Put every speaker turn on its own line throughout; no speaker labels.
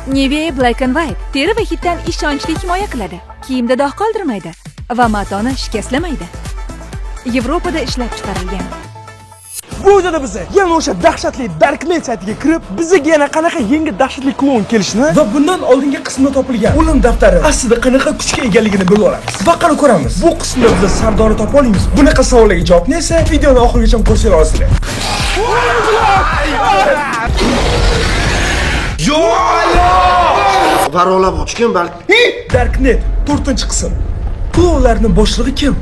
Nivea Black and White teri va hiddan ishonchli himoya qiladi. Kiyimda dog' qoldirmaydi va matoni shikastlamaydi. Yevropada ishlab chiqarilgan.
Bu videoda biz yana o'sha dahshatli Darknet saytiga kirib, bizga yana qanaqa yangi dahshatli klon kelishini va bundan oldingi qismda topilgan o'lim daftari aslida qanaqa kuchga egaligini bilib olamiz. Va qani ko'ramiz. Bu qismda biz Sardorni topa olamiz. Bunaqa savollarga javobni esa videoni oxirigacha ko'rsangiz olasizlar. Yo!
Varolab ochgan balki.
Darknet 4-qism. Klonlarning boshlig'i kim?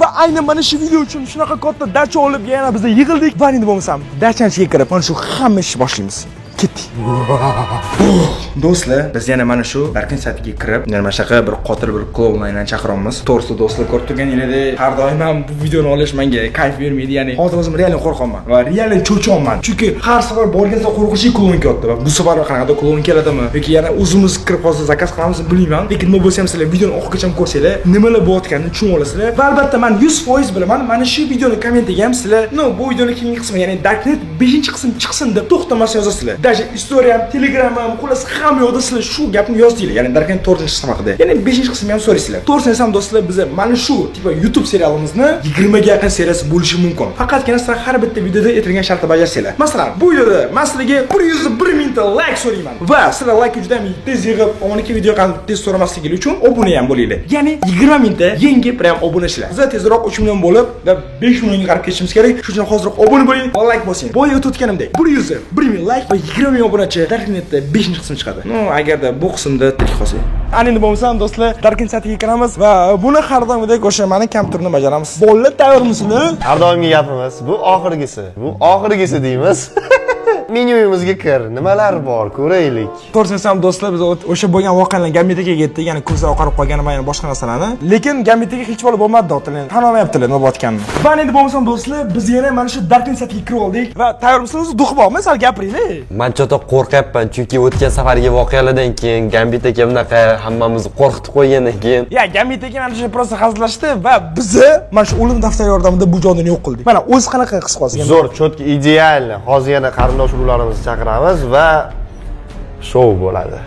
Va aynan mana shu video uchun shunaqa katta dacha olib yana biz yig'ildik. Va endi bo'lmasam, dachanchiga kirib, mana shu hamma ishni boshlaymiz. Ketdik. Do'stlar, biz yana mana shu Darknet saytiga kirib, yana mana shunaqa bir qotil bir klonlarni chaqiramiz. To'g'risi do'stlar, ko'rib turganingizdek, har doim ham bu videoni olish menga kayf bermaydi. Ya'ni hozir o'zim realan qo'rqaman va realan cho'chonman. Chunki har safar borganda qo'rqinchli klon kelyapti va bu safar qanaqadir klon keladimi yoki yana o'zimiz kirib hozir zakaz qilamizmi bilmayman. Lekin nima bo'lsa ham sizlar videoni oxirigacha ko'rsanglar, nimalar bo'layotganini tushunib olasizlar. Va albatta men 100% bilaman. Mana shu videoni kommentga ham sizlar, bu videoning keyingi qismi, ya'ni Darknet 5-qism chiqsin deb to'xtamasdan yozasizlar. Даже Instagram, Telegram ham, xullas hamma yoqda sizlar shu gapni yozdinglar. Ya'ni Darknet 4-qism haqida. Ya'ni 5-qismni ham so'raysizlar. To'g'risini aytsam do'stlar, biz mana shu tipa YouTube serialimizni 20 ga yaqin seriyasi bo'lishi mumkin. Faqatgina sizlar har bitta videoda aytilgan shartni bajarsanglar. Masalan, bu videoda men sizlarga 101 mingta like so'rayman. Va sizlar like juda ham tez yig'ib, omoniki video qanday tez so'ramasligingiz uchun obuna ham bo'linglar. Ya'ni 20 mingta yangi prям obunachilar. Biz tezroq 3 million bo'lib va 5 millionga qarab ketishimiz kerak. Shuning uchun hozirroq obuna bo'ling va like bosing. Boya o'tganimdek 101 ming like va 20 ming obunachi Darknetda 5-qism chiqadi. Agarda bu qismda tirik qolsa. Endi bo'lmasam do'stlar, Darknet saytiga kiramiz va buni har doimgidek o'sha meni kompyuterni bajaramiz. Bolalar tayyormisizlar?
Har doimgi gapimiz, bu oxirgisi. Bu oxirgisi deymiz. Menyuyimizga kir. Nimalar bor, ko'raylik.
To'g'risini aytsam do'stlar, biz o'sha bo'lgan voqealarni Gambitaga ketdik, ya'ni ko'zlar oqarib qolgani va yana boshqa narsalarni. Lekin Gambitaga hech bola bo'lmadi do'stlar. Tanimayaptilar nima bo'layotganini. Va endi bo'lmasam do'stlar, biz yana mana shu Darknet saytiga kirib oldik va tayyormisizlar? Duh bormi? Sal gapiringlar.
Men chatoq qo'rqyapman, chunki o'tgan safargi voqealardan keyin Gambitaga bunaqa hammamizni qo'rqitib qo'ygandan keyin.
Ya, Gambitaga mana shu prosta hazillashdi va biz mana shu o'lim daftari yordamida bu jonni yo'q qildik. Mana o'zi qanaqa his qolsin?
Zo'r, chotki, ideal. Hozir yana qarindosh urug'larimizni chaqiramiz va shou bo'ladi.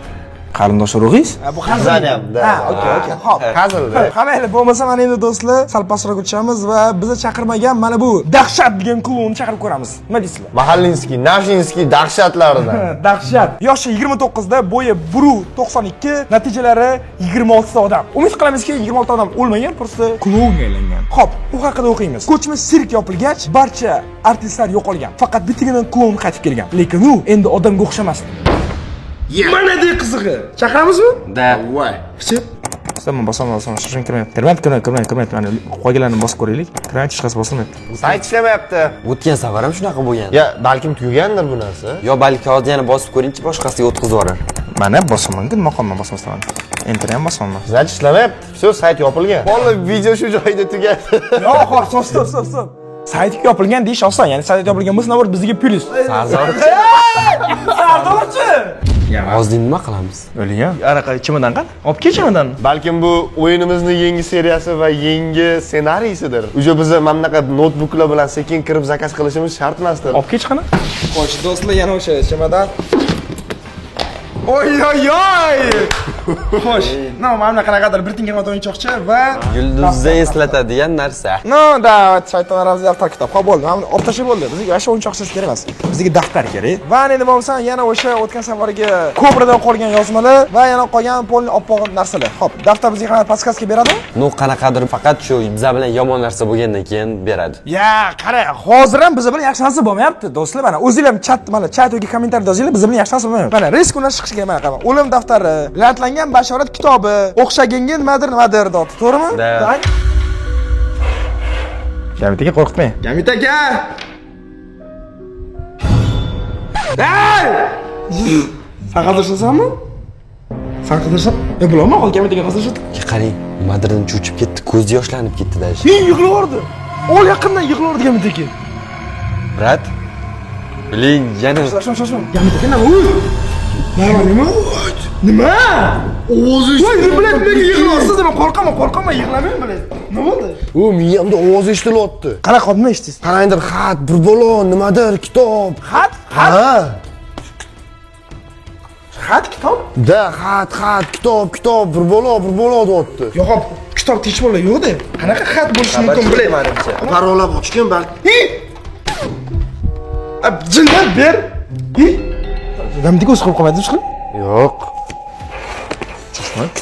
Qarindosh urug'ingiz? Bu hazil. Ha, okey. Xo'p.
Hazilda.
Qanday bo'lmasa mana endi do'stlar, sal pastroq o'tishamiz va bizni chaqirmagan mana bu dahshat degan klonni chaqirib ko'ramiz. Nima deysizlar?
Mahallinskiy, Nashinskiy dahshatlaridan.
Dahshat. Yoshi 29 da, bo'yi 1.92, natijalari 26 ta odam. Umid qilamizki, 26 odam o'lmagan, просто klonga aylangan. Xo'p, u haqida o'qiymiz. Ko'chma sirk yopilgach, barcha artistlar yo'qolgan. Faqat bittagina klon qaytib kelgan. Lekin u endi odamga o'xshamasdi. Mana de qizig'i. Chaqiramizmi?
Da.
Voy.
Pichib. Sen bosaman, shoshin kirmayapti. Kirmayapti. Mana qolganlarni bosib ko'raylik. Kirmayapti, hech qaysi bosilmayapti.
Sayt ishlamayapti.
O'tgan safar ham shunaqa bo'lgan.
Ya, balkim tugagandir bu narsa.
Yo, balki hozir yana bosib ko'ringchi, boshqasiga o'tkazib yuborar.
Mana bosaman-ku, maqomman bosmasdan. Enter ham bosaman.
Sayt ishlamayapti. Shu sayt yopilgan. Bola video shu joyda tugadi.
Yo, xo'p, stop. Sayt yopilgan deyish oson, ya'ni sayt yopilgan bo'lsa, navbat bizga plyus. Sardorchi.
Hozir nima qilamiz?
O'ling-a. Araqa ichimadan qani? Olib kelchimadan.
Balkim bu o'yinimizning yangi seriyasi va yangi ssenariysidir. Uje biz mana bunaqa notebooklar bilan sekin kirib zakaz qilishimiz shart emasdir.
Olib kech qani? Xo'sh, do'stlar, yana o'sha ichimadan. Oy. Xo'sh, mana qanaqadir bir tinga o'yinchoqcha va
Yulduzda eslatadigan narsa.
Da, shaytonlarimiz daftar kitob. Xo'p, bo'ldi. Mana olib tashlab bo'ldi. Bizga o'sha o'yinchoqchasiz kerak emas. Bizga daftar kerak. Va endi bo'lsa, yana o'sha o'tgan safargi kobradan qolgan yozmalar va yana qolgan polni oppoq narsalar. Xo'p, daftar bizga qanaqa podskazka beradimi?
Qanaqadir faqat shu bizlar bilan yomon narsa bo'lgandan keyin beradi.
Ya, qara, hozir ham biz bilan yaxshi narsa bo'lmayapti, do'stlar. Mana o'zinglar ham chat yoki kommentariyada yozinglar, biz bilan yaxshi narsa bo'lmayapti. Mana risklar chiqishi kerak mana qarang. O'lim daftari, latlangan bashorat kitobi, o'xshaganga nimadir deb, to'g'rimi?
Da.
Gamit aka qo'rqitmang. Gamit aka! Ey! Sen qadrsasanmi? Sen qadrsan? Bilmayman, hozir Gamit aka qadrsan.
Qarang, nimadirdan cho'chib ketdi, ko'zi yoshlanib ketdi dash.
Yig'laverdi. Ol yaqindan yig'laverdi Gamit aka.
Brat. Biling, yana.
Shoshma. Gamit aka nima u? Nima? Nima?
Ovozi
Voy, nima bilan nimaga yig'layapsiz? Men qo'rqaman, yig'lamang bilan. Nima bo'ldi?
U miyamda ovoz eshitilyapti.
Qanaqa nima eshitdingiz?
Qarangdir, xat, bir balo, nimadir, kitob.
Xat?
Ha.
Xat kitob?
Da, xat, kitob, bir balo deyapti.
Yo'q, kitob hech bo'ladi yo'q-da. Qanaqa xat bo'lishi mumkin bilay.
Parolab ochgan balki.
Jillat ber. Ramdiki o'z qilib qolmadingiz qilib?
Yo'q.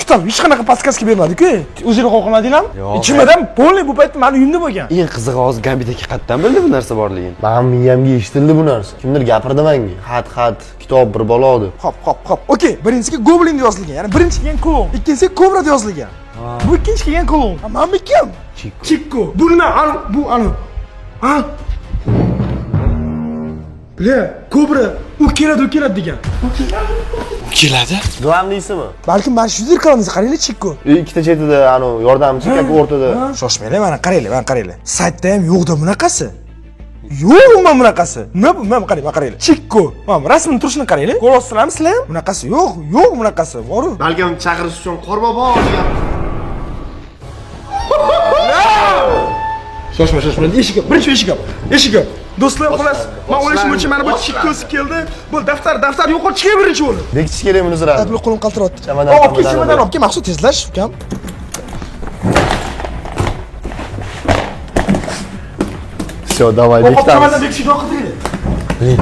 Kitob hech qanaqa podskaska bermadi-ku. O'zingiz qo'l qilmadinglarmi? Ichimdan polni bu payt meni uyimda bo'lgan.
Eng qizig'i hozir Gambitga qayerdan bildi bu narsa borligini?
Men miyamga eshitildi bu narsa. Kimdir gapirdi menga. Xat, kitob, bir balo deb.
Hop. Okey, birinchisiga Goblin deb yozilgan. Ya'ni birinchi kelgan klon, ikkinchisi Cobra deb yozilgan. Bu ikkinchi kelgan klon. Menimi kim? Chikko. Bu nima? Bu ana. Ha? Bile, Cobra u keladi degan. Keladi?
Glavniysimi?
Balkim mana shu zirkalangiz qaranglar Chikko.
Ikkita chetida ana yordamchi yoki o'rtada.
Shoshmanglar, mana qaranglar. Saytda ham yo'qda bunaqasi. Yo'q, umuman bunaqasi. Nima bu? Mana qaranglar. Chikko. Mana rasmini turishini qaranglar. Ko'rasizlarmi sizlar? Bunaqasi yo'q bunaqasi. Bor-ku.
Balkim chaqirish uchun qorbobo degan.
Shoshma. Eshik. Do'stlar, xolos, men o'ylashim uchun mana bu Chikkosi keldi. Bu daftar yo'qol chiqay birinchi bo'ldi.
Bekitish kerak buni zira.
Bu qo'lim qaltiryapti.
Chamadan
Olib kel, Maqsud tezlash, ukam.
Всё, давай bekitamiz.
Bekitishni qiling.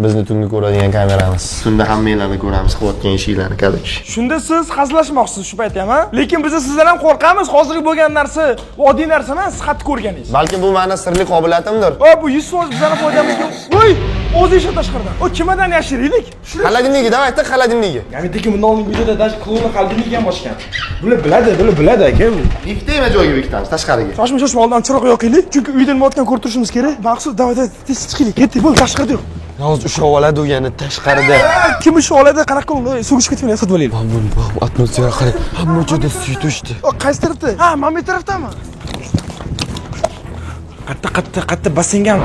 Bizni tungi ko'radigan kameramiz. Tunda hammanglarni ko'ramiz, qilayotgan ishinglarni kadek.
Shunda siz hazillashmoqchisiz shu paytda ham, ha? Lekin biz sizdan ham qo'rqamiz. Hozirgi bo'lgan narsa oddiy narsa emas, siz xat ko'rganingiz.
Balki bu meni sirli qobiliyatimdir.
Bu 100% bizlarning foydamizga. Voy, o'zi eshit tashqaridan. O kimadan yashiraylik?
Холодильниги, давай, ты холодильниги.
Gamitdagi bundan oldingi videoda даже klonni qalbiniga ham ochgan. Bular biladi aka.
Bekitaymi joyiga bekitamiz, tashqariga.
Shoshma, oldin chiroq yoqaylik. Chunki uydan nima o'tgan ko'rib turishimiz kerak. Maqsud, davay, tez chiqaylik. Ketdik, bo'l, tashqarida yo'q.
Hozir ushlab oladi u yana tashqarida.
Kim ushlab oladi? Qanaqa qilib sug'ishib ketgan sotib olaylik.
Bu atmosfera qarang. Hamma joyda suv to'shdi.
Qaysi tarafda? Ha, mana bu tarafdami? Qatta bassengan.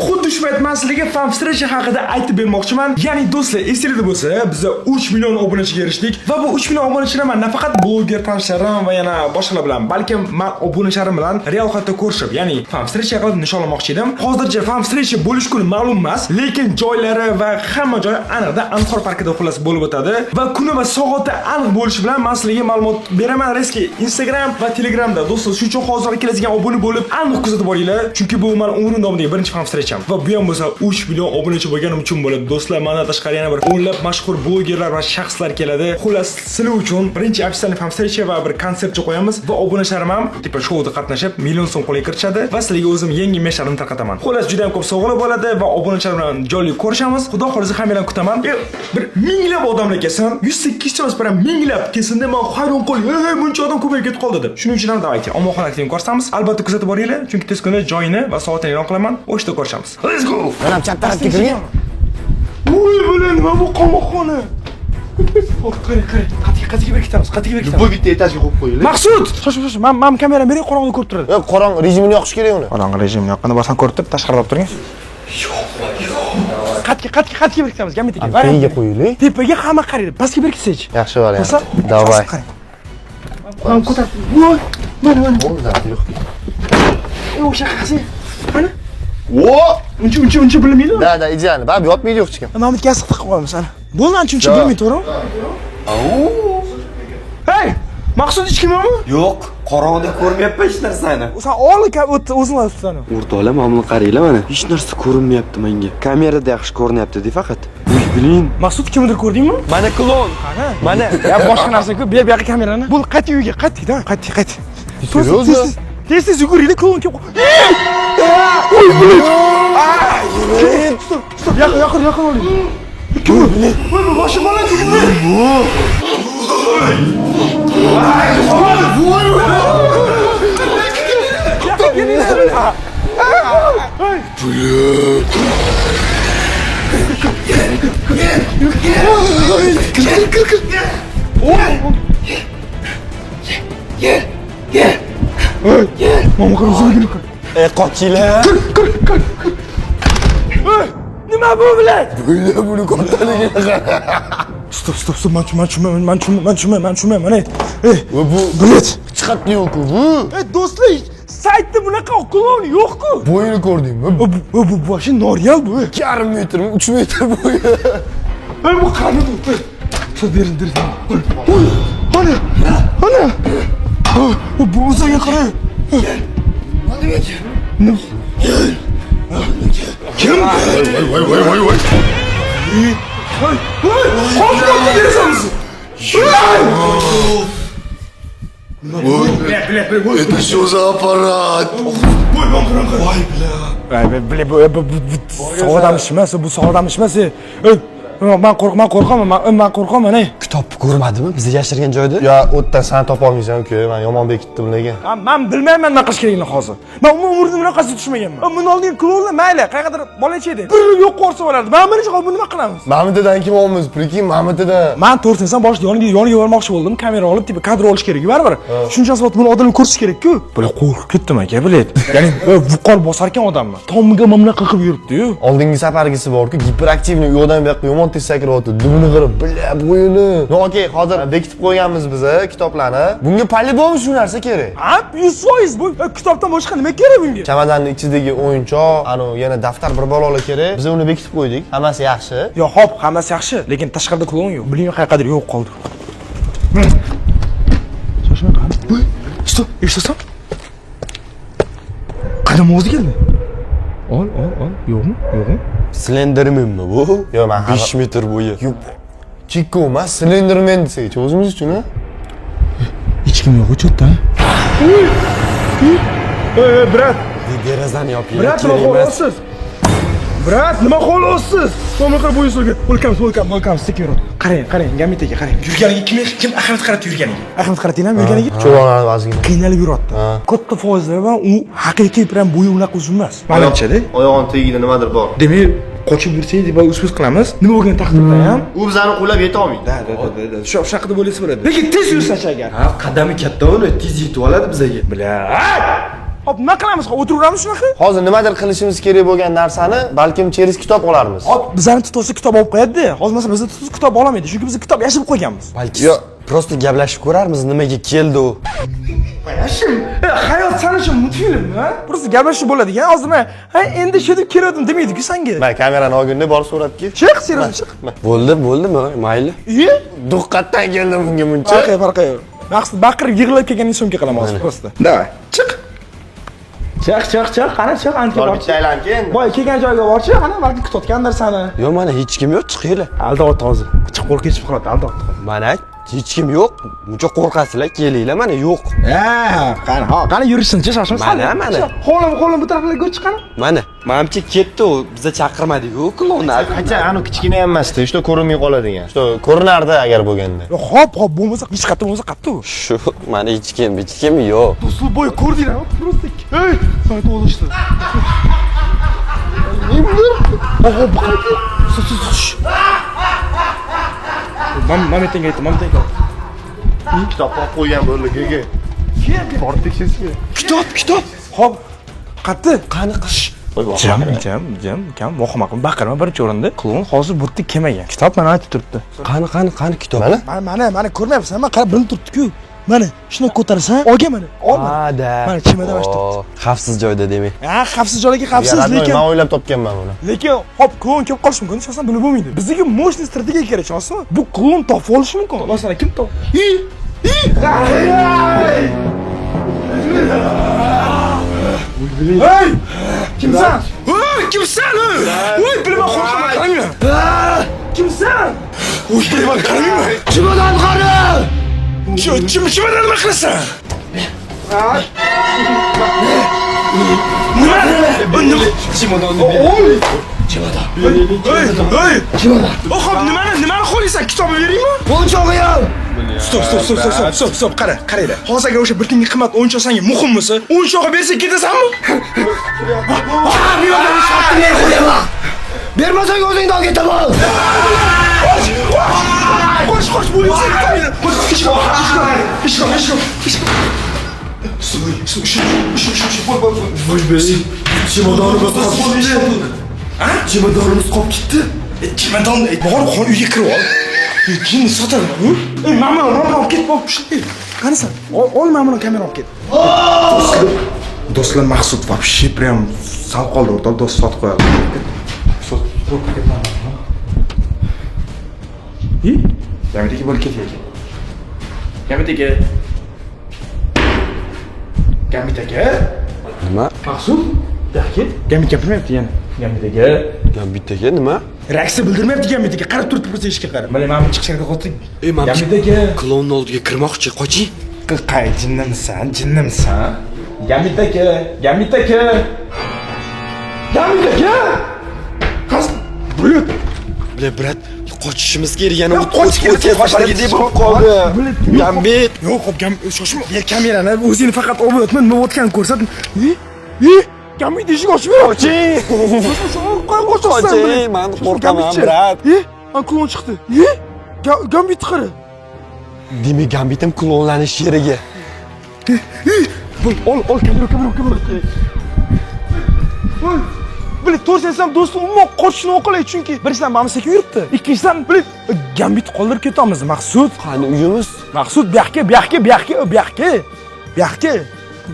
Xuddi shu payt men sizlarga Famstrecha haqida aytib bermoqchiman. Ya'ni do'stlar, esingizda bo'lsa, biz 3 million obunachiga erishdik va bu 3 million obunachilar men nafaqat bloger tanishlarim va yana boshqalar bilan, balkim men obunachilarim bilan real hayotda ko'rishib, ya'ni Famstrecha qilib nishonlamoqchi edim. Hozircha Famstrecha bo'lish kuni ma'lum emas, lekin joylari va hamma joyi aniqda Anhor parkida xullas bo'lib o'tadi va kuni va soati aniq bo'lishi bilan men sizlarga ma'lumot beraman. Reski Instagram va Telegramda do'stlar, shu uchun hozir keladigan obuna bo'lib aniq kuzatib boringlar, chunki bu men umrim davomidagi birinchi Famstrecha va bu ham bo'lsa 3 million obunachi bo'lganim uchun bo'ladi. Do'stlar, mana tashqari yana bir o'nlab mashhur blogerlar va shaxslar keladi. Xullas, sizlar uchun birinchi ofitsialniy Famstrecha va bir konsertcha qo'yamiz va obunachilarim ham tipa shouda qatnashib, million so'm qo'lga kiritishadi va sizlarga o'zim yangi meshlarimni tarqataman. Xullas, juda ham ko'p sovg'alar bo'ladi va obunachilar bilan jonli ko'rishamiz. Xudo xolisa hammalarni kutaman. Bir minglab odamlar kelsin, 108 ta bilan minglab kelsin deb men hayron qoldim. Buncha odam ko'payib ketib qoldi deb. Shuning uchun ham davayki, omonxon aktivini ko'rsatamiz. Albatta kuzatib boringlar, chunki tez kunda joyini va soatini e'lon qilaman. O'shda ko'rishamiz. Let's go.
Mana chat tarafga kirgan.
Voy, bular nima bu qamoqxona? Qarang. Qatiga bekitamiz.
Bu bitta etajga qo'yib qo'yinglar.
Maqsud! Shosh, men kameram bering, qorong'ida ko'rib turadi.
Yo'q, qorong rejimini yoqish kerak uni.
Qorong'i rejimni yoqqanda borsan ko'rib turib, tashqarida olib turgan. Qatiga bekitamiz, gamitaga.
Tepaga qo'yinglar.
Tepaga hamma qaraydi. Pastga berkitsak.
Yaxshi variant. Davay.
Ham ko'tarib. Voy, mana.
Bo'ldi, yo'q.
O'sha qasi. Mana.
Wo!
Uncha bilmaydi.
Da, ideal. Bab yotmaydi yo'q chiqim.
Mana gaz qilib qo'yamiz ana. Bo'ldi, uncha bilmaydi, to'g'rimi? Hey! Maqsud hech kimmi?
Yo'q, qorong'ida ko'rmayapman hech narsani.
Sen o'zing tutsan.
O'rtoqlar, mana buni qaranglar mana. Hech narsa ko'rinmayapti menga. Kamerada yaxshi ko'rinyapti-da faqat. Bilin.
Maqsud kimdir ko'rdingmi?
Mana klon. Mana
ya boshqa narsa-ku, bu yoqqa kamerani. Bu qayt uyga, qayt.
Seryo'zmi?
Tez yuguraylik, klon kim? Oy, stop. Yaqin oling. Kim? Voy, boshim bo'ladi. Qochinglar. Nima bu bilet?
Bular buni kattaligini qara.
Stop, man tushunmayman. Mana.
Va bu
Bilet.
chiqatdi-ku bu.
Do'stlar, saytda bunaqa klon yo'q-ku.
Bo'yini ko'rdingmi?
Bu boshi noreal bu.
2,5 metrmi, 3 metr bo'yi.
Bu qani bu? Siz berin. Ana. Bu o'ziga qara.
Nimaga kel?
Kim?
Voy.
Hozir olib bersangiz.
Это что за аппарат?
Voy, sog'dam ishmas, bu sog'dam ishmas. Men qo'rqaman, ey.
Kitobni ko'rmadimi? Bizni yashirgan joyda?
Ya, o'tdan sen topa olmaysan, uka. Men Yomonbek kitdim lekin.
Men bilmayman nima qilish kerakligini hozir. Men umrimda bunaqasi tushmaganman. Buni olgan klonlar mayli, qayerdir bolacha edi. Bir yo'q qo'rsa bo'lardi. Men birinchi qolib nima qilamiz?
Mamitidan kim olmiz? Prikin, Mamitidan.
Men 4 inson boshida yoniga bormoqchi bo'ldim. Kamera olib, tipi kadr olish kerak, baribir. Shuncha vaqt buni odamlar ko'rish kerak-ku. Bular qo'rqib ketdim aka, bilet. Ya'ni vuqor bosar ekan odamni. Tomiga mamlaqa qilib yuribdi-yu.
Oldingi safargisi bor-ku, giperaktivniy u odam bu yoqqa yomon tez sakrayapti. Dumini qirib, bila bo'yini. No, okey, hozir bekitib qo'yganmiz biz kitoblarni. Bunga по-любому shu narsa kerak.
Ha, 100% bu kitobdan boshqa nima kerak bunga?
Chamadanning ichidagi o'yinchoq, yana daftar bir balolar kerak. Biz uni bekitib qo'ydik. Hammasi yaxshi.
Yo, hop, hammasi yaxshi, lekin tashqarida klon yo'q. Biling qayerdadir yo'q qoldi. Shoshma qani. Voy, stop, eshitasan? Qayerdan o'zi keldi? Ol. Yo'qmi?
Slendermanmi bu?
Yo'q, men
5 metr bo'yi.
Chikko emas, Slenderman desak, o'zimiz uchun a?
Hech kim yo'q o'chotda. Brat,
Derazani yoping.
brat, nima xohlasiz? Brat, nima xohlasiz? To'miqir bo'yi so'lga. Welcome, secure. Qarang, gamitaga qarang. Yurganiga kim ahamiyat qaratib yurganiga? Ahamiyat qaratinglarmi yurganiga?
Cho'lonlarni vazgina.
Qiynalib yuryapti. Katta foizlar bilan u haqiqiy bilan bo'yi unaqa uzun emas. Menimcha-da.
Oyog'ini tagida nimadir bor.
Demak, qochib yursak deb o'sbis qilamiz. Nima bo'lgan taqdirda ham?
U bizani qo'llab yeta olmaydi.
Da. Shunaqa deb o'ylasa bo'ladi. Lekin tez yursa-chi agar.
Ha, qadami katta uni tez yetib oladi bizga.
Bila. Hop, nima qilamiz? O'tiraveramiz shunaqa?
Hozir nimadir qilishimiz kerak bo'lgan narsani balkim cheris kitob olarmiz.
Hop, bizani tutuvchi kitob olib qo'yadi-da. Hozir masalan bizda tutuvchi kitob olmaydi, chunki biz kitob yashirib qo'yganmiz.
Balki prosta gaplashib ko'rarmiz, nimaga keldi u.
Yashim, hayot san uchun multfilm, ha? Prosta gaplashib bo'ladigan. Hozir men, endi shu deb keladim demaydi-ku senga.
Men kamerani olganda borib so'rab kel.
Chiq, serios chiq.
Bo'ldimi? Mayli.
Duqqatdan keldim bunga muncha.
Farqi yo'q. Maqsad baqirib yig'lab kelgan insonga qilaman hozir prosta. Davay, chiq. Chiq, qani chiq, ancha
Borib
bor.
bitta aylanib kel endi.
Boy kelgan joyga borchi, qani balki kutayotgandir seni.
Yo'q, mana hech kim yo'q, chiqinglar.
Aldayapti hozir. Chiqib qo'l ketib qoladi, aldayapti.
Mana hech kim yo'q. Muncha qo'rqasizlar, kelinglar, mana yo'q.
Qani yurishsinchi, shoshma.
Mana.
Qo'lim bu taraflarga ko'ch chiqani.
Mana, menimcha ketdi u. Biza chaqirmadik-ku, klonni.
Qancha anu kichkina ham emasdi, shu ko'rinmay qoladigan. Shu ko'rinardi agar bo'lganda.
Hop, bo'lmasa hech qayerda bo'lmasa qayerda u.
Shu, mana hech kim yo'q.
Do'stlar boy ko'rdinglarmi? Prosta. Ey, sayt olishdi. Hop, qayerda? Mamitenga aytdim.
Kitob olib qo'ygan bo'ligiga. Borib tekshirishga.
Kitob. Hop. Qani? Jam, muhim baqirma birinchi o'rinda. Klon hozir bu yerda kelmagan. Kitob mana aytib turibdi.
Qani kitob?
Mana ko'rmayapsan? Men qarab bilib turibdi-ku. Mana shuni ko'tarsan, olga mana. Olma. Mana chimada bashta.
Xavfsiz joyda demak.
Ha, xavfsiz joyga xavfsiz, lekin
men o'ylab topganman buni.
Lekin hop, klon kelib qolishi mumkin, hech narsa bilib bo'lmaydi. Bizga mощный strategiya kerak, tushunyapsizmi? Bu klon topib olishi mumkin. Masalan, kim top? Hey! Kimsan? Kimsan? Voy, bilmay qo'rqaman, qaranglar. Kimsan? Voy, bilmay qaranglar. Chimadan qara! Chimadan nima qilasan? Nima? Chimadan. Chimadan. Hop, nimani qo'laysan? Kitobni beraymi? O'yinchog'i ham. Stop, qaranglar. Hozir agar o'sha bir tiyinga qimmat o'yinchoq senga muhimmisi, o'yinchoqni bersang ketasanmi? Bermasang o'zingni olib ketaman. Qoch, bo'yinsa ketmaydi. Ha? Jimadorimiz qolib ketdi. Jimadonni borib xon uyga kirib ol. Jinni sotadi. Mamma olib ket, bop. Qanasan? Ol mamma kamera olib ket. Do'stlar Maqsud вообще прям sal qoldi o'rtoq, do'st sotib qo'yadi. Gamidagi bo'lib ketyapti. Gamidagi.
Nima?
Maqsud, yaxshi. Gamid gapirmayapti yana. Gamidagi.
Gambitdagi nima?
Reaksiya bildirmayapti Gamidagi. Qarab turibdi biz eshikka qarab. Mana men chiqishga qo'ydik.
Mamchi
Gamidagi.
klonning oldiga kirmoqchi, qoching.
Qay jinnimisan? Gamidagi. Qas, bulut.
Brat, qochishimiz kerak. Yana
qochishga
bo'lib qoldi. Gambit.
Yo'q, hop, shoshma. Kamerani o'zingni faqat olib o'tma, nima o'tganini ko'rsat. Gambit eshik ochib ber.
Qoching. Qoching, men qo'rqaman, brat.
Klon chiqdi. Gambit qara.
Demak, Gambitim klonlanish yeriga.
Ol kamera. Bilet, to'rsam do'stim umuman qochishni o'qilay, chunki birinchidan ma'lum sekin yuribdi. Ikkinchidan, bilet, Gambit qoldirib ketamiz, Maqsud.
Qani uyimiz?
Maqsud, bu yoqqa.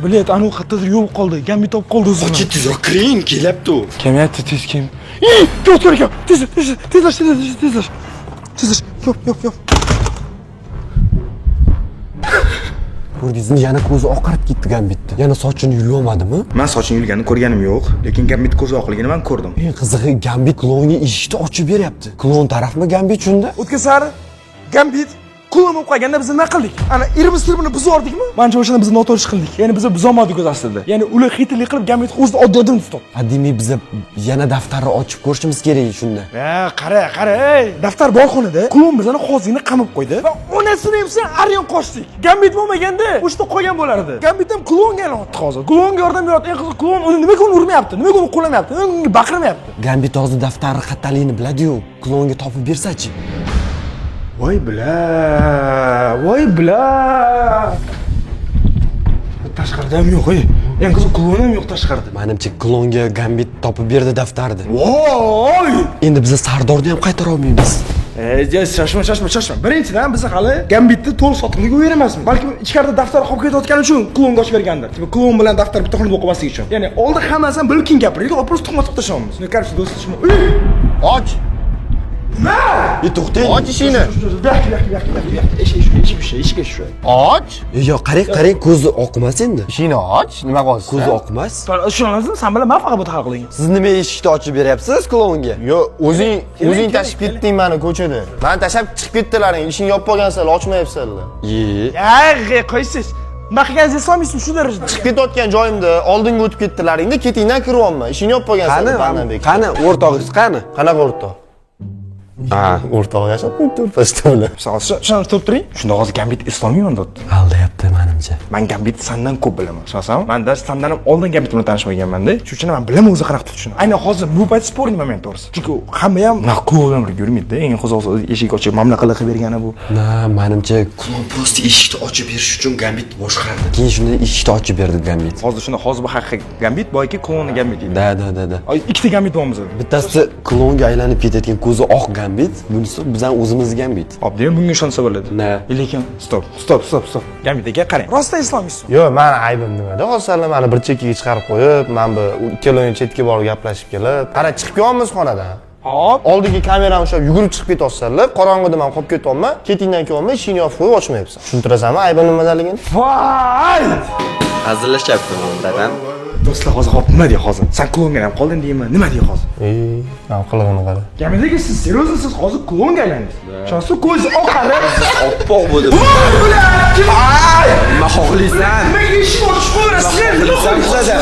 Bilet, anu qayerdadir yo'q qoldi. Gambit olib qoldi o'zini.
Qochib tezroq kiring, kelyapti u.
Kamyapti, tez kim? Yo'q. Tezlash. Yo'q.
Ko'rdingizmi, yana ko'zi oqarib ketdi Gambitni. Yana sochini yulolmadimi?
Men sochini yulganini ko'rganim yo'q, lekin Gambit ko'zi oqligini men ko'rdim.
Eng qizig'i, Gambit klonga eshikni ochib beryapti. Klon tarafmi Gambit shunda?
O'tgan sari Gambit klon bo'lib qolganda biz nima qildik? Ana irimiz-tirbini buzib yubordikmi? Mencha o'shanda biz noto'g'ri ish qildik. Ya'ni biz buzolmadik o'z aslida. Ya'ni ular xitlik qilib Gambit o'zini oddiy odam tutdi.
Demak, biz yana daftarni ochib ko'rishimiz kerak shunda.
Qara, daftar bor xonada. Klon bizani hozirni qamab qo'ydi va onasini ham sen aryon qochdik. Gambit bo'lmaganda o'shda qolgan bo'lardi. Gambit ham klonga aylanibdi hozir. Klonga yordam beryapti. Eng qiziq, klon uni nimaga urmayapti? Nimaga uni qo'llamayapti? Nimaga unga baqirmayapti?
Gambit hozir daftarni xattaligini biladi-yu, klonga topib bersa-chi?
Voy bila. Tashqarida ham yo'q, Eng qiziq, klon ham yo'q tashqarida.
Menimcha klonga Gambit topib berdi daftarni.
Voy!
Endi biz Sardorni ham qaytara olmaymiz.
Shoshma. Birinchidan biz hali Gambitni to'liq sotqinga qo'yvermasmiz. Balki ichkarida daftar qolib ketayotgani uchun klonga ochib bergandir. Tipo klon bilan daftar bitta xonada o'qimasligi uchun. Ya'ni oldi hammasini bilib keyin gapiraylik, просто tuhmat qilib tashlaymiz. Qarshi do'stlar,
Och.
nima?
To'xtang.
Och ishingni.
Eshikga shu.
Och.
Yo, qarang, ko'zi oqmas endi.
Ishingni och. Nima qolsa?
Ko'zi oqmas.
Ishonasizmi? Sen bilan men faqat bu hal qiling.
Siz nima eshikni ochib beryapsiz klonga?
Yo, o'zing tashib ketding meni ko'chada. Men tashab chiqib ketdilaring. Ishingni yopib qolgansizlar, ochmayapsizlar.
Qo'ysiz. Nima qilganingizni eslolmaysizmi shu darajada?
Chiqib ketayotgan joyimda oldinga o'tib ketdilaringda, ketingdan kiryapman. Ishingni yopib qolgansizlar.
Qani, o'rtog'ingiz qani?
Qanaqa o'rtoq? O'rtoq yashab turibdi bilan.
Shuni turib turing. Shunda hozir Gambit eslolmayman debdi.
Aldayapti menimcha.
Men Gambit sandan ko'p bilaman. Tushunasanmi? Men sandan ham oldin Gambit bilan tanishmaganman-da. Shuning uchun men bilaman o'zi qanaqa tutishini. Aynan hozir bu payt sportni moment to'g'risi. Chunki hamma ham naqul bilan yurmaydi-da. Eng qo'zg'olsa eshik ochib mamlaqa qilib bergani bu.
Menimcha klon prosta eshikni ochib berish uchun Gambit boshqardi. Keyin shunda eshikni ochib berdi Gambit.
Hozir bu haqiqiy Gambit, boyki klonni Gambit edi.
Da.
Ikkita Gambit bormiz.
Bittasi klonga aylanib ketayotgan ko'zi oq Gambit, bunisi bizning o'zimiz Gambit.
Hop, demak bunga ishonsa bo'ladi. Lekin stop. Gambit aka qarang. Rosta eslolmaysiz.
Yo, meni aybim nimada? Hozir meni bir chekkaga chiqarib qo'yib, men bu ikkaloni chetga borib gaplashib kelib, qara chiqib kelyapmiz xonadan.
Hop,
oldiga kamerani ushlab yugurib chiqib ketyapsizlar. Qorong'ida men qolib ketyapman. Ketingdan kelyapman, ishingni yopib qo'yib ochmayapsan. Tushuntirasanmi aybim nimadaligini?
voy!
Hazillashyapti bundan.
Do'stlar, hozir hop nima deydi hozir? Sen klonga ham qolding deyman. Nima deydi hozir?
Men qilig'ini qara.
Gambitga siz seriozsiz hozir klonga aylandingiz. Shunisi ko'zi oqarib,
Oppoq bo'ldi.
nima
xohlaysan?
Nimaga eshik ochib qo'yasizlar? Nima xohlaysan?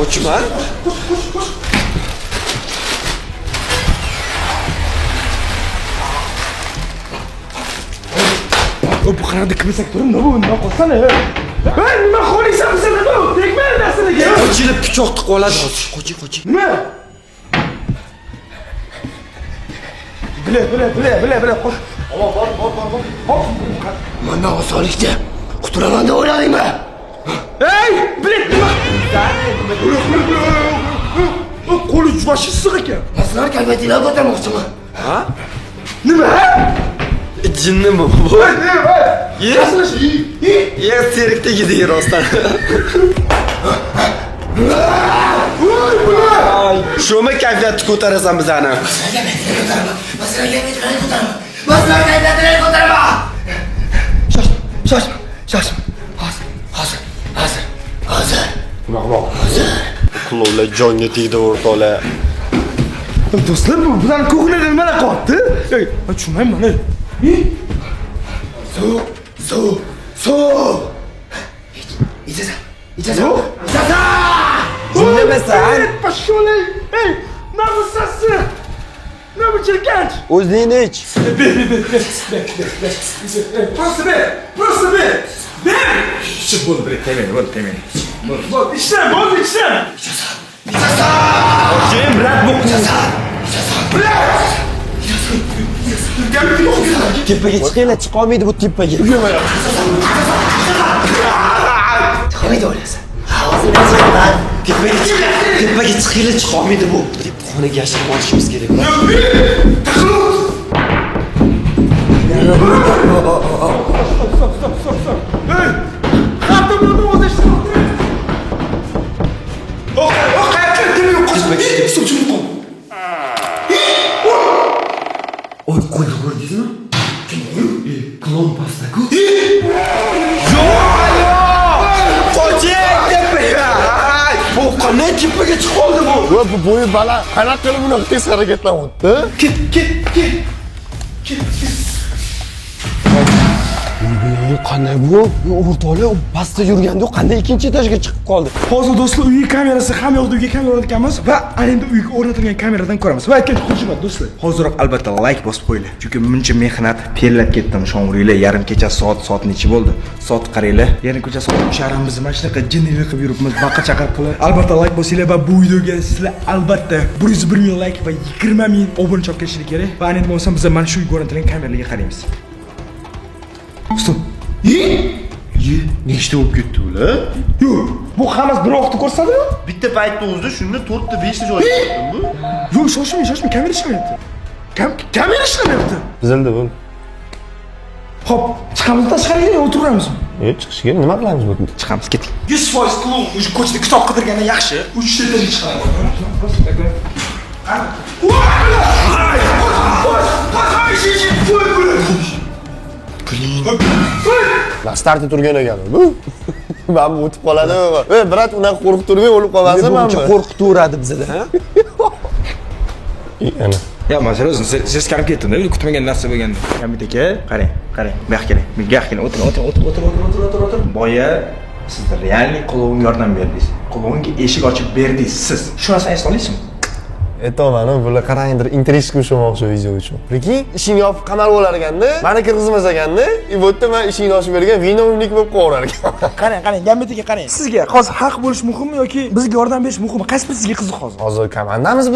Ochma.
Bu qanday kimsak turib, nima bu? Nima qilsana? Nima xohlaysan bizdan bu? Tegma narsaniga.
Ochilib pichoq tiqib oladi hozir. Qo'ching.
Nima? Bila. Qo'sh. Bor. Hop.
Mana osonlikda qutulaman deb o'yladingmi?
Bilet nima? Qo'li juvosh issiq ekan.
Sizlar kalbatinglar ko'tarmoqchiman.
Nima?
Jinnimi bu? Ye, serikdagi rostdan. Shumi kayfiyatni ko'tarasan bizani?
Shoshma. Hozir. Qulovlar jonga tegdi o'rtoqlar.
Do'stlar, bu bizlarning ko'klarida nima qilyapti? Ey, men tushunmayman.
Suv. İçeceğim.
Dinlamasan,
Pashole. Ey, namusasi. Ne bu çirkin?
o'zingni ich.
Prosta ber. Çık bol bre, temin. Bol, işlem.
Kim bırak bu? Tepaga chiqinglar, chiqolmaydi bu tepaga.
Koydu öyleyse.
Tepaga chiqinglar, chiqolmaydi bu. Deb xonaga yashirib olishimiz kerak.
Kartımı o işte.
Oy, qo'yni ko'rdingizmi? Klon pasta-ku. Qo'ching tepaga. Bu qanday tepaga chiqoldi bu?
Bu boyu baland. Qanaqa qilib bunaqa tez harakatlanyapti?
Qanday bu? O'rtoqlar, u pastda yurganda qanday ikkinchi etajga chiqib qoldi?
Hozir do'stlar, uy kamerasi ham yo'q, uyga kamera o'rnatganmiz va ana endi uyga o'rnatilgan kameradan ko'ramiz. Va ikkinchi hujmat do'stlar. Hoziroq albatta like bosib qo'yinglar. Chunki buncha mehnat terlab ketdim, shong'ringlar. Yarim kecha soat necha bo'ldi? Soat qaranglar. Yarim kecha soat 3:30 biz mana shunaqa jinnilik qilib yuribmiz, baqa chaqir qilib. Albatta like bosinglar va bu videoga sizlar albatta 101 ming like va 20 ming obunachi olib kelishingiz kerak. Va endi bo'lsa biz mana shu uyga o'rnatilgan kameralarga qaraymiz. Stop.
Nechta bo'lib ketdi ular?
Yo'q, bu hammasi bir vaqtda ko'rsatadi.
Bitta paytda o'zida shunda 4 ta 5 ta joy ko'rdim bu.
Yo'q, shoshmang, kamera ishlamayapti. Kamera ishlamayapti.
Bizildi bu.
Hop, chiqamiz tashqariga o'tiramiz.
Chiqishga nima qilamiz bu?
Chiqamiz, keting. 100% klub o'sha ko'chada kitob qidirganda yaxshi. 3 ta chiqadi.
Ben startda turgan ekanman bu. Ben bu o'tib qoladi. Brat unaqa qo'rqib turmay o'lib qolmasin men.
Qo'rqitveradi bizda, ha?
Ana.
Ya, masala o'zim siz qarab ketdim-da, kutmagan narsa bo'lganda. Hamid aka, qarang. Bu yoqqa keling. Bu yoqqa keling. O'tir. Boya siz realniy qo'lovimga yordam berdingiz. Qo'lovimga eshik ochib berdingiz siz. Shu narsani esla olasizmi?
Aytaman, bular qarangdir, intrigga o'shamoqchi video uchun. Lekin ishingni yopib qamalib olar ekanda, meni kirgizmas ekanda, bu yerda men ishingni ochib bergan vinovnik bo'lib qolarar ekan.
Qarang, Gambitiga qarang. Sizga hozir haq bo'lish muhimmi yoki bizga yordam berish muhimmi? Qaysi biri sizga qiziq hozir?
Hozir komandamiz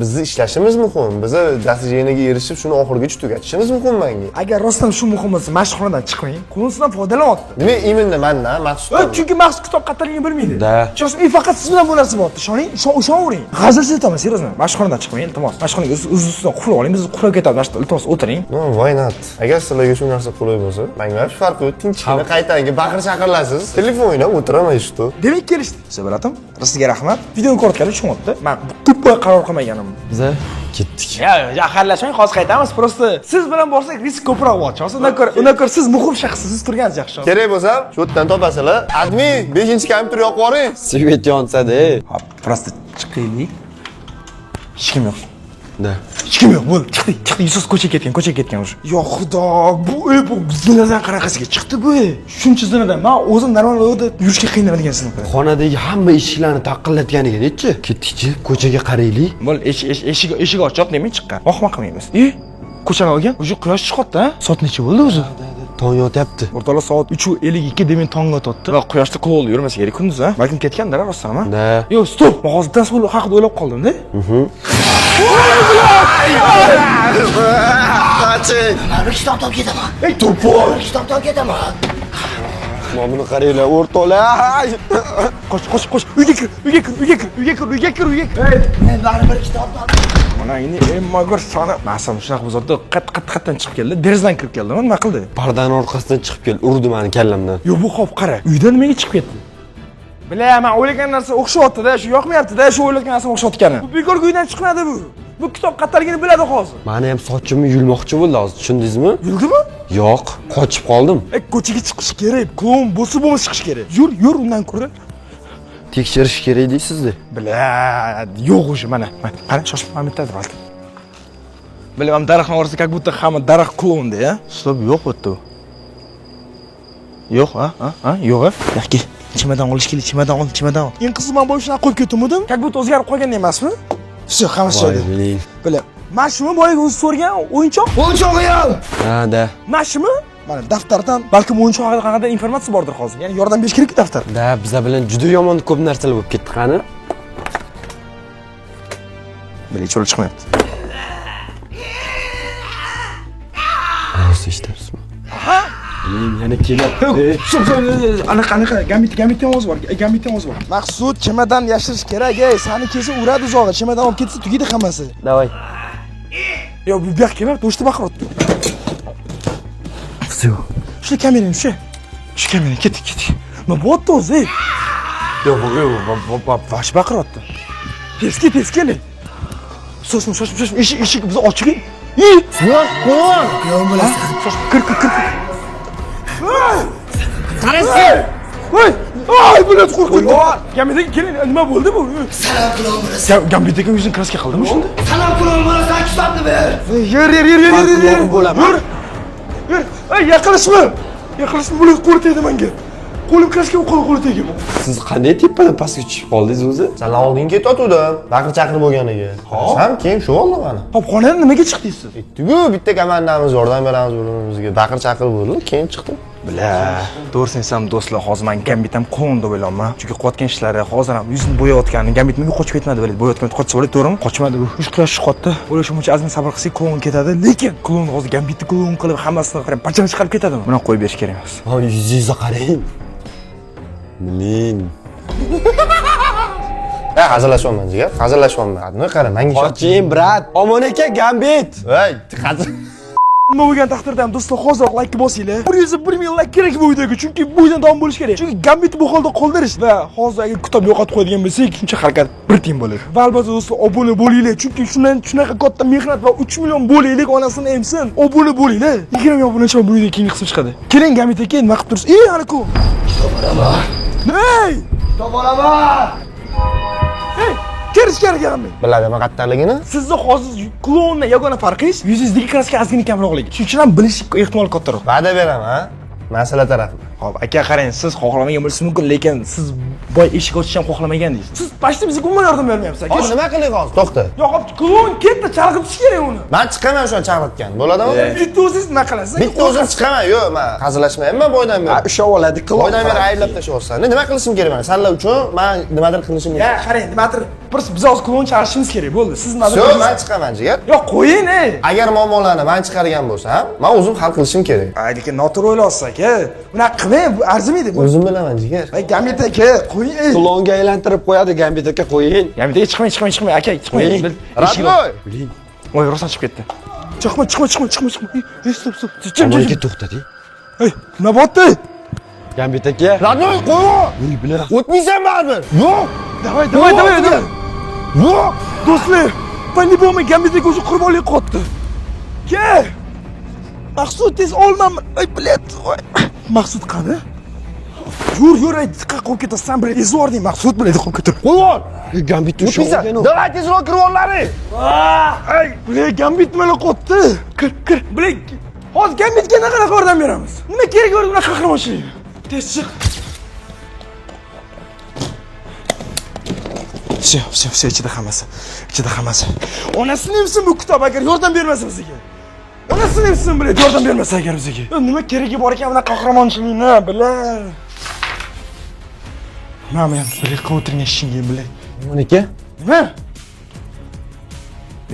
bizni ishlashimiz muhim. Bizni dasturchiga erishib, shuni oxirigacha tugatishimiz muhim menga.
Agar rostdan shu muhim bo'lsa, mashg'ulonadan chiqmang. Qo'linizdan foydalanyapti.
Nima imindi menda, maqsud.
Chunki maqsad kitob qattiqligini bilmaydi.
Da.
Chunki faqat siz bilan bu narsa bo'lyapti. Ishonavering. G'azalsiz aytaman, seriyozman. Mashg'ulonadan chiqmang, iltimos. Mashg'ulonaga o'z-ustidan qulab oling, biz qulab ketamiz. Mashg'ulon, iltimos o'tiring.
No, why not? Agar sizlarga shu narsa qulay bo'lsa, menga shu farqi yo'q. Tinchgina qaytanga baqir-chaqirlasiz. Telefoningdan o'tiraman ishda.
Demak, kelishdik. Sevaratim, sizga rahmat. Videoni ko'rganlar tushunyapti. Men tuppa qaror qilmaganim.
Biza ketdik.
Ya, xarlashmang, hozir qaytamiz. Prosta siz bilan borsak risk ko'proq bo'lyapti. Undan ko'ra siz muhim shaxssiz turganingiz yaxshi.
Kerak bo'lsa, shu yerdan topasizlar. Admin 5-kompyuter yoqib yuboring.
Svet yonsada.
Hop, prosta chiqaylik. Hech kim yo'q.
Da.
Hech kim yo'q. Bo'ldi, chiqdi. Yusuf ko'chaga ketgan уже. Yo xudo, bu zinadan qanaqasiga chiqdi bu? Shuncha zinadan men o'zim normal yo'lda yurishga qiynaladigan sinfda.
Xonadagi hamma eshiklarni taqillatganiga-chi. Ketdik-chi, ko'chaga qaraylik.
Bo'ldi, eshik ochiq, demay chiqqan. Vahma qilmaymiz. Ko'chaga olgan, уже quyosh chiqyapti-a? Soat necha bo'ldi o'zi?
Tong yotyapti.
O'rtalar soat 3:52 demay tongga o'tdi va quyoshda qilib yurmasa kerak kunduz-a? Balkim ketgandir rostdanmi?
Da.
Yo'q, stop. Men hozirdan so'l haqida o'ylab qoldim-da.
Qachi.
Bir kitobdan ketaman.
Ey, to'pol.
Bir kitobdan ketaman.
Mana buni qaranglar, o'rtoqlar.
Qoch. Uyga kir. Nari bir kitobdan. Mana endi emma ko'r soni. Masam shunaqa bozorda qat-qatdan chiqib keldi. Derazdan kirib keldi. Nima qildi?
Pardani orqasidan chiqib kel, urdi meni kallamdan.
Yo, bu hop qara. Uydan nimaga chiqib ketdi? Bilaman, o'ylagan narsa o'xshyapti-da, shu yoqmayapti-da, shu o'ylagan narsa o'xshatgani. Bu bekorga uydan chiqmadi bu. Bu kitob qataligini biladi hozir.
Meni ham sochimni yulmoqchi bo'ldi hozir, tushundingizmi?
Yuldimi?
Yo'q, qochib qoldim.
Ko'chaga chiqish kerak. Klon bo'lsa bo'lmas chiqish kerak. Yur undan ko'ra.
Tekshirish kerak deysiz-da.
Yo'q o'sha mana. Qara, shoshib qolmaydi balki. Bilaman, daraxtning orasida как будто hamma daraxt klonda, ya. Stop, yo'q o'tdi. Yo'q, ha? Yo'q. Yo'q. Chimadan olish kerak, chimadan ol. Eng qiziq men boya shunaqa qo'yib ketdimdim. Как будто o'zgarib qolgan emasmi? Все, hammasi joyida. Bilaman. Mana shumi boyaga o'zi so'rgan o'yinchoq. O'yinchog'i yo'q.
Da.
Mana shumi? Mana daftardan balkim o'yinchoq haqida qanday informatsiya bordir hozir. Ya'ni yordam berish kerak daftar.
Da, biz bilan juda yomon ko'p narsalar bo'lib ketdi, qani?
Bilachi yo'l chiqmayapti.
O'zi eshitibsizmi?
Aha!
Yana kelyapti.
Anaqa gambitdan ovoz bor. Maqsud chimadan yashirish kerak, sani kelsa uradi uzog'i. Chimadan olib ketsa tugaydi hammasi.
Davay.
Yo, bu yoqqa kelmabdi, o'shda baqiryapti. Всё. Shu kamerani shu kamera ketdik. Nima bo'pti o'zi? Yo'q, vash baqiryapti. Tez kel. Shoshma, eshik biz ochiq. Qo'y. Yo'q bo'lasan. Kir. Qarang. Voy! Ay, bular qo'rqib. Gambitga keling, nima bo'ldi bu? Salom qilib bo'lasan. Gambitga yuzini kraska qildimi shunda? Salom qilib bo'lasan, kitobni ber. Yur. Bo'laman. Yur. Ey, yaqinlashma bular qo'li tegdi menga. Qo'lim kraska qo'li tegdi.
Siz qanday tepadan pastga tushib qoldingiz o'zi?
Sandan oldin ketayotgandim. Baqir chaqirib bo'lganiga. Ham keyin shu oldi mana.
Hop, xonadan nimaga chiqdingiz siz?
Aytdi-ku, bitta komandamiz yordam beramiz birimizga. Baqir chaqirib bo'ldi, keyin chiqdim.
To'g'risini aytsam do'stlar, hozir men Gambit ham qon deb o'ylayman. Chunki qilayotgan ishlari hozir ham yuzini bo'yayotgani, Gambit menga qochib ketmadi, biladi. Bo'yayotgan qochsa bo'ladi, to'g'rimi? Qochmadi u. Shu quyosh chiqotdi. O'ylashimcha azmi sabr qilsak klon ketadi, lekin klon hozir Gambitni klon qilib hammasini qarab, pachani chiqarib ketadimi? Buni qo'yib berish kerak emas.
Ha, yuzingizni qarang. Blin.
Hazillashmayman jigar, hazillashmayman. Nima qara, menga
Qoching, brat. Omon aka Gambit.
Voy, hazil.
Nima bo'lgan taqdirda ham do'stlar, hozir like bosinglar. 100 like kerak bu videoga, chunki bu videodan davom bo'lish kerak. Chunki Gambit bu holda qoldirish va hozir agar kitob yo'qotib qo'yadigan bo'lsak, shuncha harakat bir tiyin bo'ladi. Va albatta do'stlar, obuna bo'linglar, chunki shunaqa katta mehnat va 3 million bo'laylik onasini emsin. Obuna bo'linglar. 20 obunachi bu videoga keyingi qism chiqadi. Keling Gambit aka, nima qilib tursiz? Ana ku. Kitob olaman. Hey! Kitob olaman. Hey! Kirish kerak emas.
Bilaman qattarligini.
Sizni hozir klondan yagona farqingiz yuzingizdagi kraska ozgina kamroqligi. Shuning uchun ham bilish ehtimoli kattaroq.
Va'da beraman, masala tarafi.
Hop, aka qarang, siz xohlamagan bo'lishingiz mumkin, lekin siz boy eshik ochishni ham xohlamagan deysiz. Siz pashta bizga umuman yordam bermayapsiz, aka.
Hozir nima qiling hozir? To'xta.
Yo'q, klon ketdi, chalg'itish kerak uni.
Men chiqaman shuni chaqirtgan. Bo'ladimi?
Bitta o'zingiz nima qilasiz?
Bitta o'zim chiqaman. Yo'q, men hazillashmayman boydan beri.
Ushlab oladi, klon.
Boydan beri ayblab tashlayapsan. Nima qilishim kerak men? Sanlar uchun men nimadir qilishim kerak.
Ya, qarang, nimadir biz hozir klon chaqirishimiz kerak bo'ldi. Siz nimadir.
Yo'q, men chiqaman jigar.
Yo'q, qo'ying, ey.
Agar muammolarni men chiqargan bo'lsam, men o'zim hal qilishim kerak.
Lekin noto'g'ri o'ylaysiz, aka. Bunaqa qilmang, bu arzimaydi bu.
O'zim bilaman jigar.
Ey, Gambit aka, qo'ying, ey.
Klonga aylantirib qo'yadi Gambit aka, qo'ying.
Gambit aka, chiqmang, aka, chiqmang.
Radnoy.
Voy, rostdan chiqib ketdi. Chiqma. Ey, stop.
Omon aka to'xtating.
Ey, nima bo'pti?
Gambit aka.
Radnoy, qo'y.
Uy, bilan.
O'tmaysan baribir. Yo'q.
Davay.
Yo'q.
Do'stlar, pandi bo'lmay Gambit aka o'zi qurbonlik qotdi. Ke! Maqsud tez olmam. Ay, bilet. Maqsud qani? Yur, ay, diqqat qilib ketasan, bilet. Ezvording, Maqsud bilet qilib ketir.
Qo'yvor.
Gambit tushgan.
Davay tezroq kirib ollaring.
Ay, bilet Gambit bilan qotdi. Kir. Bilet. Hozir Gambitga qanaqa yordam beramiz? Nima kerak bo'ldi bunaqa qahramonchilik? Tez chiq. Все, ichida hammasi. Onasini emsin bu kitob agar yordam bermasa bizga. Onasini emsin bilet, yordam bermasa agar bizga. Nima keragi bor ekan bunaqa qahramonchilikni, bilan. Men bilet qilib o'tirgan ishingga bilet.
Omon aka.
Nima?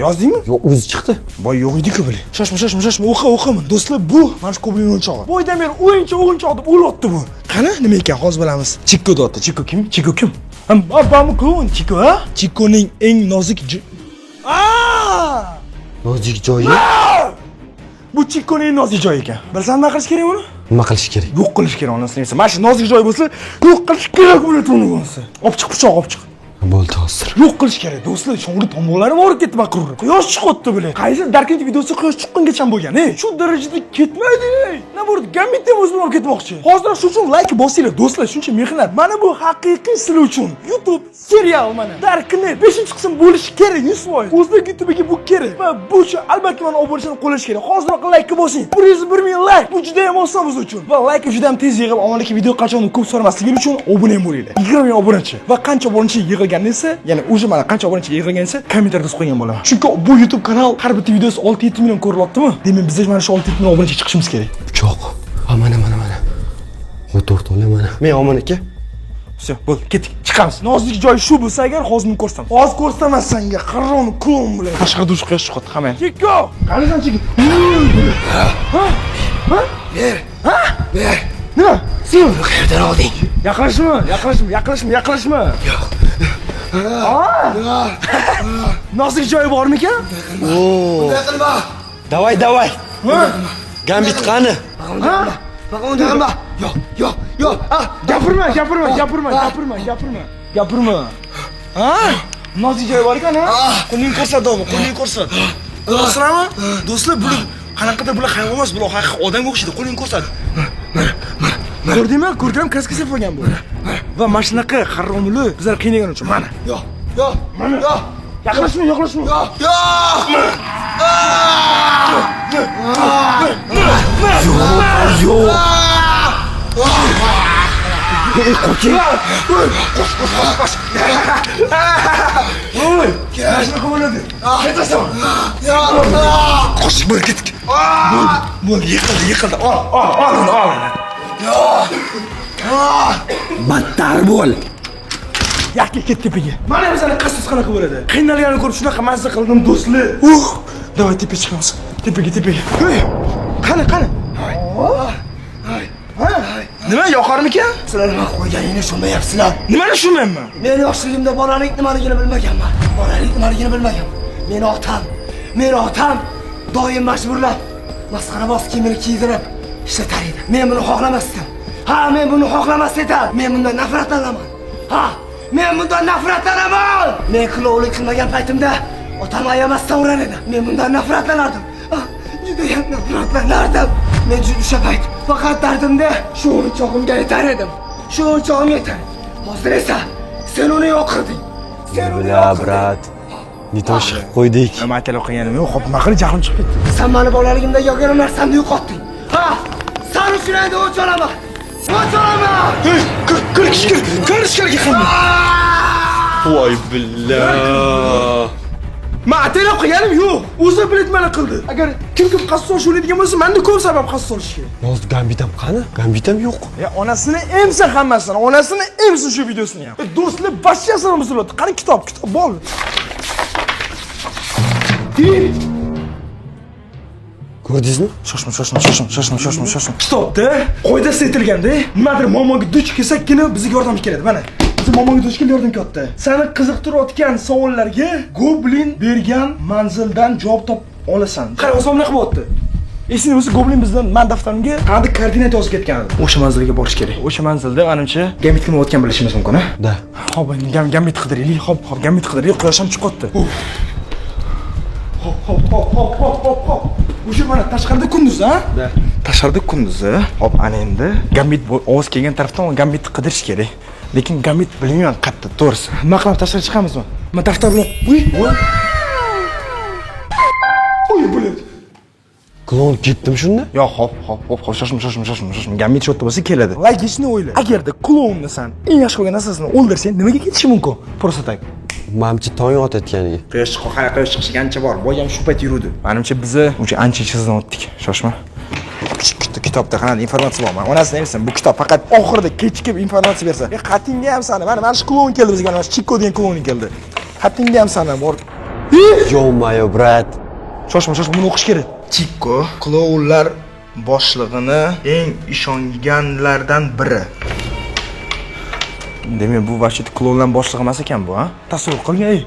Yozdingmi?
Yo'q, o'zi chiqdi.
Boy yo'q edi-ku bile. Shoshma, o'qi. Do'stlar, bu mana shu Goblin o'yinchog'i. Boydan beri o'yinchoq deb o'ylayapti bu. Qani, nima ekan, hozir bilamiz. Chikko deyapti. Chikko kim? Bamu kun Chikko, ha? Chikkoning eng nozik
Nozik joyi.
Bu Chikkoning nozik joyi ekan. Bilsan nima qilish kerak buni?
Nima qilish kerak?
Yo'q qilish kerak, onasi nima. Mana shu nozik joyi bo'lsa, yo'q qilish kerak bo'ladi uni bo'lsa. Olib chiq pichoq, olib chiq.
Bo'ldi hozir.
Yo'q qilish kerak do'stlar, shunga tomonlarim og'rib ketdi baqirur. Quyosh chiqyapti bile. Qaysi Darknet videosi quyosh chiqqungacha bo'lgan. Shu darajada ketmaydi. Nima bo'ldi? Gambitni o'zi bilan olib ketmoqchi. Hozir shu uchun like bosinglar do'stlar, shuncha mehnat. Mana bu haqiqiy sizlar uchun. YouTube serial mana. Darknet 5-qism bo'lishi kerak 100%. O'zbek YouTube'ga bu kerak. Va bu uchun albatta mana obunachini qo'llash kerak. Hoziroq like bosing. 1000 like. Bu juda ham oson biz uchun. Va like juda ham tez yig'ib, omadli video qachon ko'p so'ramasligi uchun obuna bo'linglar. 20 ming obunachi. Va qancha obunachi yig'ilgan esa, ya'ni o'zi mana qancha obunachi yig'ilgan esa, kommentariyada yozib qo'ygan bo'laman. Chunki bu YouTube kanal har bitta videosi 6-7 million ko'rilyaptimi? Demak, biz mana shu 6-7 million obunachi chiqishimiz kerak.
Pichoq. Mana. O'tirib oling mana. Men omon aka.
Все, bo'ldi, ketdik. Chiqamiz. Nozik joy shu bo'lsa agar hozir men ko'rsataman. Hozir ko'rsataman senga. Qarroni klon bilan. Tashqarida uch quyosh chiqadi hamma. Chikko! Qanisan Chikko? Ha? Ber. Nima? Sen qayerdan olding? Yaqinlashma. Yo'q. Nozik joyi bormikan?
Bunday qilma.
Davay. Gambit qani?
Undag'inma. Yo'q.
Gapirma. Ha? Nozik joyi bor ekan, ha? Qo'ling ko'rsat. Do'stlarmi? Do'stlar, bular qanaqadir bular hayvon emas, bular haqiqiy odamga o'xshaydi. Qo'ling ko'rsat. Ko'rdingmi? Ko'rgan kraska sepib qo'ygan bu. Va mana shunaqa qarromuli bizlar qiynagan uchun mana.
Yo'q.
Yaqinlashma.
Yo'q.
Qo'shib ketdik. Bo'ldi, yiqildi. Ol. Battar bo'l. Yakka ket tepaga. Mana bizani qassos qanaqa bo'ladi? Qiynalganini ko'rib shunaqa mazza qildim do'stlar. Davay tepaga chiqamiz. Tepaga. Hey. Qani. Nima yoqarmikan?
Sizlar nima qo'yganingni tushunmayapsizlar.
Nimani tushunmayapman?
Men yoshligimda bolalik nimaligini bilmaganman. Meni otam doim majburlab masxarabos kiyimini kiydirib ishlatar edi. Men buni xohlamasdim. Men buni xohlamas edim. Men bundan nafratlanaman. Men qilovlik qilmagan paytimda otam ayamasdan urar edi. Men bundan nafratlanardim. Juda ham nafratlanardim. Men o'sha payt faqat dardimda shu o'yinchog'imga yetar edim. Hozir esa sen uni yo'q qilding.
Brat. Nitosh qo'ydik.
Nima aytib qo'yganim yo'q, xo'p, nima qilib jahlim chiqib ketdi.
Sen meni bolaligimda yog'gan narsamni yo'qotding. Sen uchun endi o'ch olaman.
Ko'rish kerak hamma.
Voy billah.
Men aytib qo'yganim yo'q. O'zi biletmani qildi. Agar kim qassos o'laydigan bo'lsa, menda ko'p sabab qassos olish kerak.
Hozir Gambitam qani? Gambitam yo'q.
Onasini emsa hammasini, onasini emsa shu videosini ham. Do'stlar, bashchasini buziladi. Qani kitob bol.
Ko'rdingizmi?
Shoshma. Kitobda qo'yda setilganda, nimadir momoga duch kelsakkina bizga yordam keladi. Mana, biz momoga duch kelib yordam kelyapti. Seni qiziqtirayotgan savollarga Goblin bergan manzildan javob topib olasan. Qara, o'zim nima qilyapti? Esingda bo'lsa, Goblin bizdan men daftarimga qanday koordinat yozib ketgan edi. O'sha manzilga borish kerak. O'sha manzilda menimcha Gambit qilayotgan bilishimiz mumkin, ha?
Da.
Xo'p, Gambit qidiraylik. Xo'p, Gambit qidiraylik. Quyosh ham chiqyapti. Hop. O'sha mana tashqarida kunduz, ha? Da. Tashqarida kunduz. Hop, ana endi Gambit ovoz kelgan tarafdan Gambitni qidirish kerak. Lekin Gambit bilmayman qayerda, to'g'risi. Nima qilib tashqariga chiqamizmi? Men daftar bilan Uy, bo'ladi.
Klon ketdim shunda?
Yo'q, hop, shoshma. Gambit shu yerda bo'lsa keladi. Logikni o'yla. Agarda klonni san eng yaxshi ko'rgan narsasini o'ldirsang, nimaga ketishi mumkin? Просто так.
Menimcha tong otayotganiga.
Quyosh chiqishi ancha bor. Boy ham shu payt yurdi. Menimcha biz uncha ancha chizdan o'tdik. Shoshma. Kitobda qanaqa informatsiya bor? Men onasini aytsam, bu kitob faqat oxirida kechikib informatsiya bersa. Qatingga ham sani, mana shu klon keldi bizga, mana Chikko degan klon keldi. Qatingga ham sani bor.
Yo-mayo, brat.
Shoshma, buni o'qish kerak. Chikko klounlar boshlig'ini eng ishonganlardan biri. Demak, bu vaqtda klounlar boshlig'i emas ekan bu, ha? Tasavvur qiling, ey.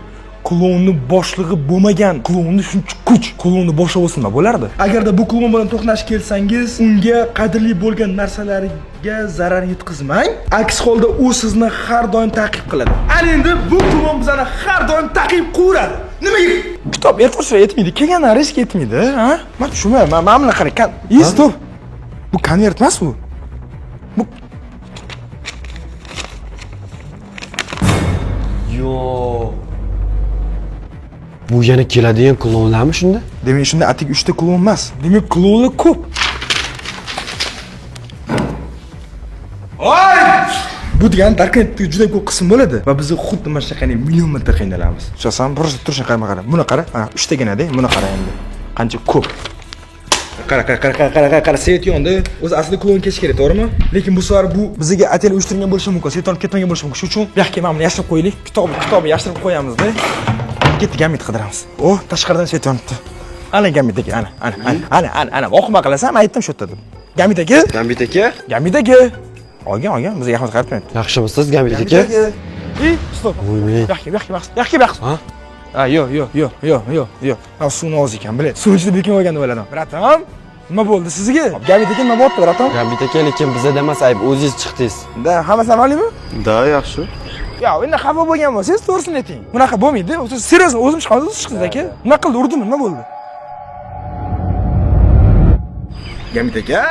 Klounni boshlig'i bo'lmagan, klounni shuncha kuch, klounni boshlig'i bo'lsa nima bo'lardi? Agarda bu kloun bilan to'qnash kelsangiz, unga qadrli bo'lgan narsalarga zarar yetkazmang. Aks holda u sizni har doim ta'qib qiladi. Ana endi bu kloun bizani har doim ta'qib qiladi. Nimaga? Kitob ertasi yetmaydi, kelgandan risk yetmaydi, ha? Men tushunmayman. Mana buni qarang. Stop. Bu konvert emas bu. Bu
Yo. Bu yana keladigan klonlarmi shunda?
Demak, shunda atik 3 ta klon emas. Demak, klonlar ko'p. Oy! Bu degan darkentda juda ko'p qism bo'ladi va biz xuddi mana shunaqangi million marta qiynalamiz. Shosan, bir turishni qara. Buni qara. Mana 3 tagina-da, buni qara endi. Qancha ko'p. Qara, set yondi. O'zi aslida klon ketish kerak, to'g'rimi? Lekin bu safar bu bizga atel uyushtirgan bo'lishi mumkin. Set olib ketmagan bo'lishi mumkin. Shuning uchun bu yoqqa mana buni yashirib qo'yaylik. Kitobni yashirib qo'yamiz-da. Ketdi gamit qidiramiz. O, tashqaridan set yonibdi. Ana gamit aka, ana. O'qima qilasan, men aytdim shu yerda deb. Gamit aka? Gamit aka. Olgan, bizga rahmat qaratmaydi.
Yaxshimisiz, Gamit aka?
Stop.
Voy,
Yo'q.
Ha?
Yo'q. Ha, suvni oz ekan, biladi. Suv ichida bekin olgan deb o'yladim. Bratam, nima bo'ldi sizga? Gamit aka nima bo'ldi, bratam?
Gamit aka, lekin bizda emas, ayb o'zingiz chiqdingiz.
Da, hammasi amaliymi?
Da, yaxshi.
Ya, endi xafa bo'lgan bo'lsangiz, to'g'risini ayting. Bunaqa bo'lmaydi. Serios, o'zim chiqdingiz aka. Nima qildi, urdimi, nima bo'ldi? Gamit aka,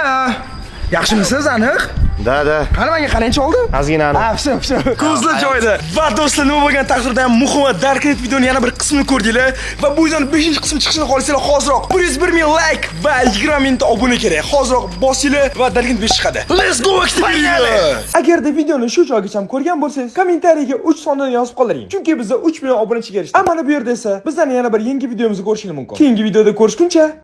yaxshimisiz, aniq?
Da.
Qani menga qarangchi oldi?
Ozgina aniq.
Ha, все. Ko'zlar joyida. Va do'stlar, nima bo'lgan taqdirda ham muhim va Darknet videoning yana bir qismini ko'rdinglar va bu videoning 5-qismi chiqishini xohlasanglar hozirroq 101 ming like va 20 mingta obuna kerak. Hozirroq bosinglar va Darknet 5 chiqadi. Let's go experience. Agarda videoni shu joygacha ko'rgan bo'lsangiz, kommentariyaga 3 sonini yozib qoldiring. Chunki bizda 3 million obunachiga erishdik. Mana bu yerda esa bizdan yana bir yangi videomizni ko'rishingiz mumkin. Keyingi videoda ko'rishguncha